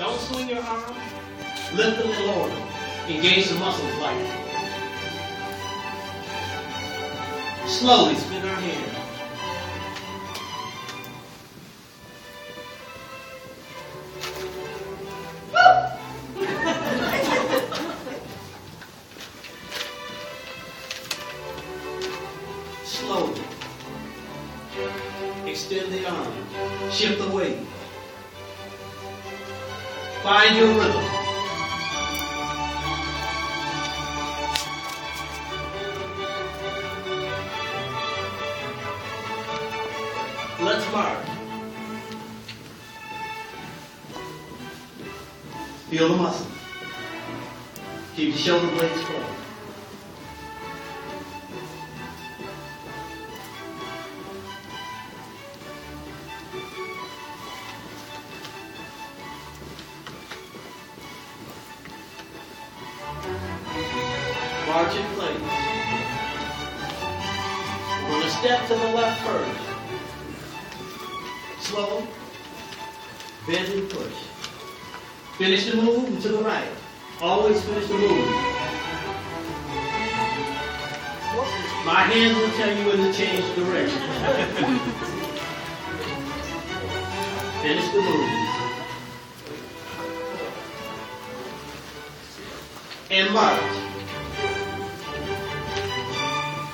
Don't swing your arm. Lift them and lower them. Engage the muscles lightly. Slowly spin our hands. Slowly. Extend the arm. Shift the weight. Find your rhythm. Let's march. Feel the muscles. Keep your shoulder blades forward. March in place. We're going to step to the left first. Slow. Bend and push. Finish the move and to the right. Always finish the move. My hands will tell you when to change direction. Finish the move. And march.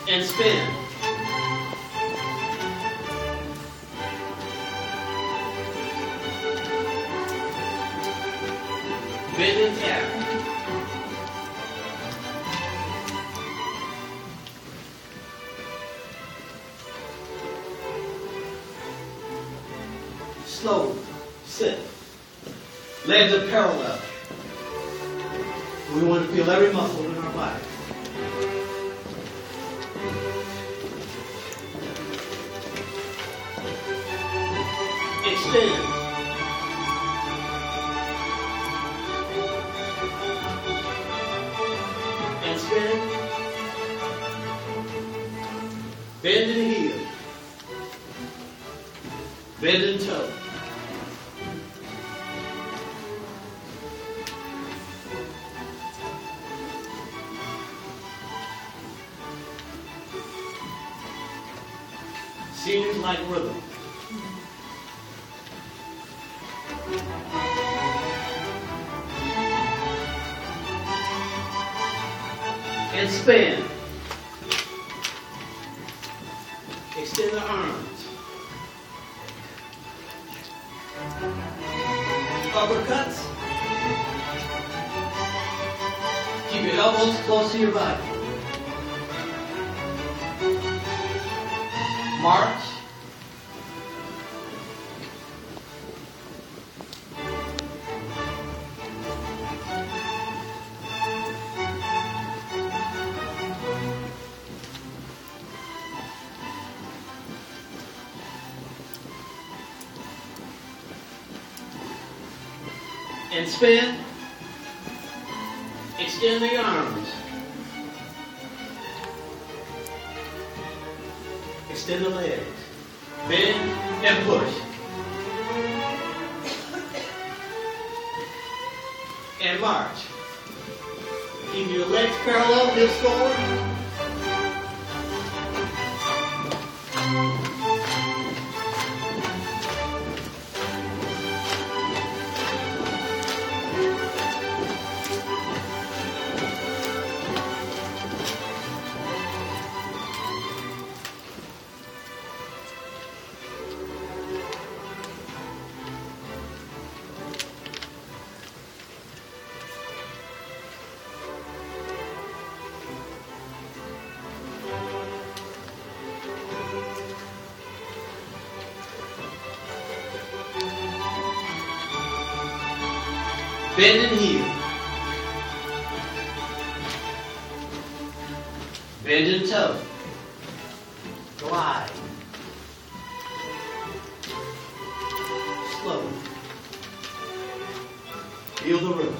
And spin. Bend and tap. Slowly. Sit. Legs are parallel. We want to feel every muscle in our body. Extend. And spin. Bend and heel. Bend and toe. Seems like rhythm. And spin. Extend the arms. Uppercuts. Keep your elbows close to your body. March. And spin. Extend the arms. Extend the legs. Bend and push. And march. Keep your legs parallel, hips forward. Bend and heel. Bend and toe. Glide. Slow. Feel the rhythm.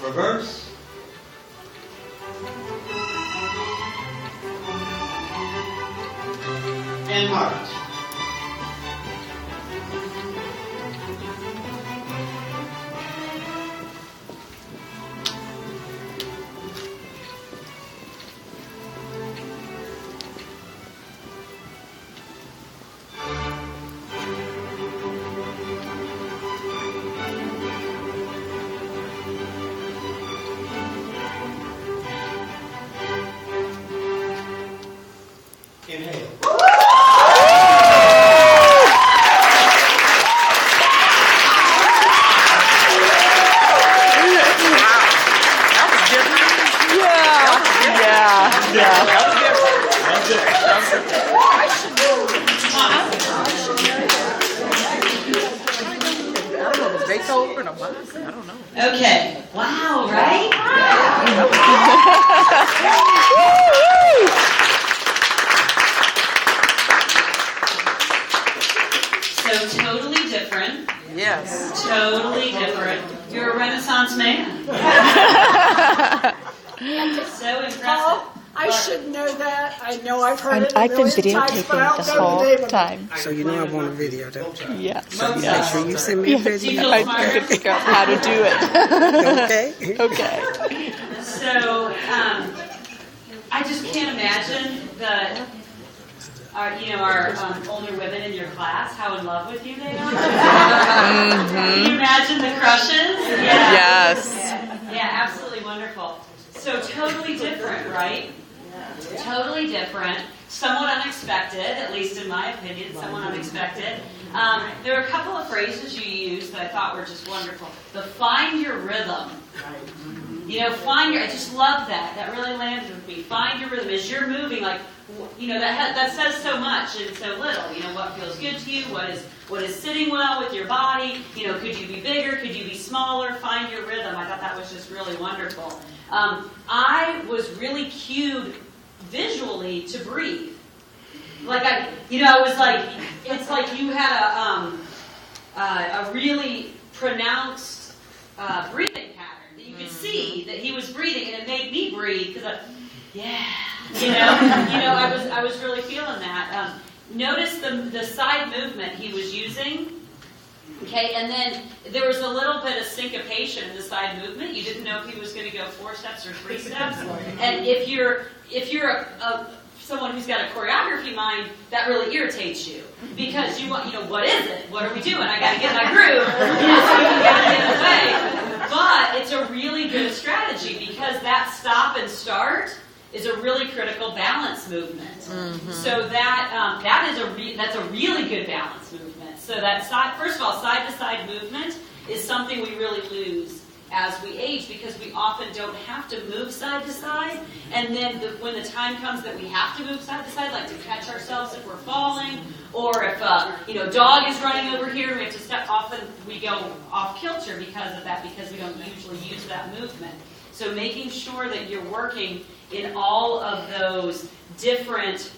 reverse, and march. Inhale. Beethoven or Mozart, I don't know. Okay. Wow, right? So totally different. Yes. Totally different. You're a Renaissance man. So impressive. Paul, I should know that. I know I've heard it. I've a been million times, but I videotaping don't the know whole name of it. time. So you know I want a video, don't you? Yeah. Make sure you send me a Do you video. feel I smart? can figure out how to do it. Okay. Okay. So, I just can't imagine our older women in your class, how in love with you they are. Can you imagine the crushes? Yeah. Yes. Yeah, absolutely wonderful. So totally different, right? Totally different. Somewhat unexpected, at least in my opinion, somewhat unexpected. There are a couple of phrases you used that I thought were just wonderful. The find your rhythm. You know, I just love that. That really landed with me. Find your rhythm. As you're moving, like, you know, that says so much in so little. You know, what feels good to you, what is sitting well with your body. You know, could you be bigger? Could you be smaller? Find your rhythm. I thought that was just really wonderful. I was really cued visually to breathe. Like I was like, it's like you had a really pronounced breathing pattern that you could see that he was breathing, and it made me breathe because I was really feeling that. Notice the side movement he was using. Okay, and then there was a little bit of syncopation in the side movement. You didn't know if he was going to go 4 steps or 3 steps. And if you're someone who's got a choreography mind, that really irritates you because you want, what is it? What are we doing? I got to get my groove. So you got to get in the way. But it's a really good strategy because that stop and start is a really critical balance movement. Mm-hmm. So that's a really good balance movement. So that first of all, side-to-side movement is something we really lose as we age because we often don't have to move side to side. And then when the time comes that we have to move side to side, like to catch ourselves if we're falling, or if dog is running over here and we have to step, often we go off kilter because of that because we don't usually use that movement. So making sure that you're working in all of those different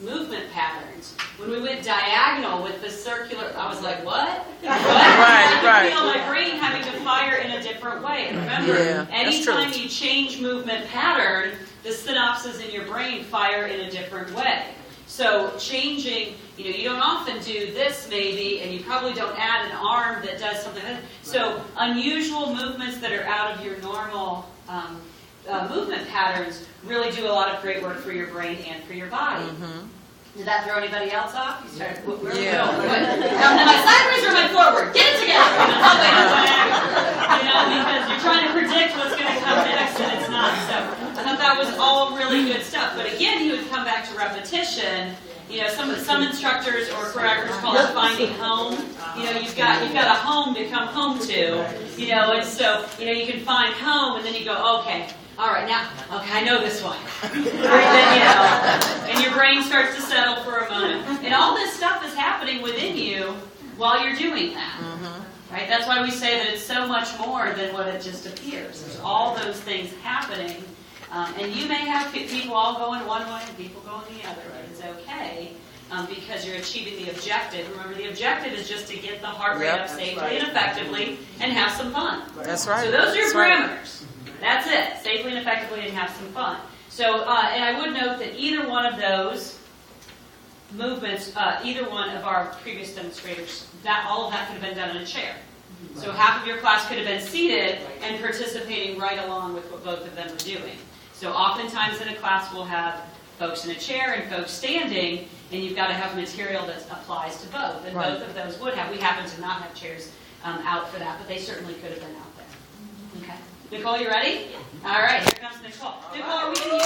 movement patterns. When we went diagonal with the circular, I was like, what? I could feel my brain having to fire in a different way. And remember, anytime you change movement pattern, the synapses in your brain fire in a different way. So changing, you don't often do this maybe, and you probably don't add an arm that does something like that. So unusual movements that are out of your normal movement patterns really do a lot of great work for your brain and for your body. Mm-hmm. Did that throw anybody else off? You started, where are we going? Am I sideways or am I forward? Get it together! Because you're trying to predict what's going to come next and it's not. So I thought that was all really good stuff. But again, he would come back to repetition. Some instructors or choreographers call it finding home. You've got a home to come home to. And so you can find home, and then you go, okay. All right, now, I know this one. And your brain starts to settle for a moment. And all this stuff is happening within you while you're doing that. Mm-hmm. Right? That's why we say that it's so much more than what it just appears. There's all those things happening. And you may have people all going one way and people going the other, but it's okay. because you're achieving the objective. Remember, the objective is just to get the heart rate Yep. up safely and effectively and have some fun. That's right. So those are your That's right. parameters. That's it, safely and effectively and have some fun. So, and I would note that either one of those movements, either one of our previous demonstrators, that all of that could have been done in a chair. So half of your class could have been seated and participating right along with what both of them were doing. So oftentimes in a class we'll have folks in a chair and folks standing, and you've got to have material that applies to both. And Right. both of those would have. We happen to not have chairs out for that, but they certainly could have been out there. Okay. Nicole, you ready? All right, here comes Nicole. Nicole, are we going to use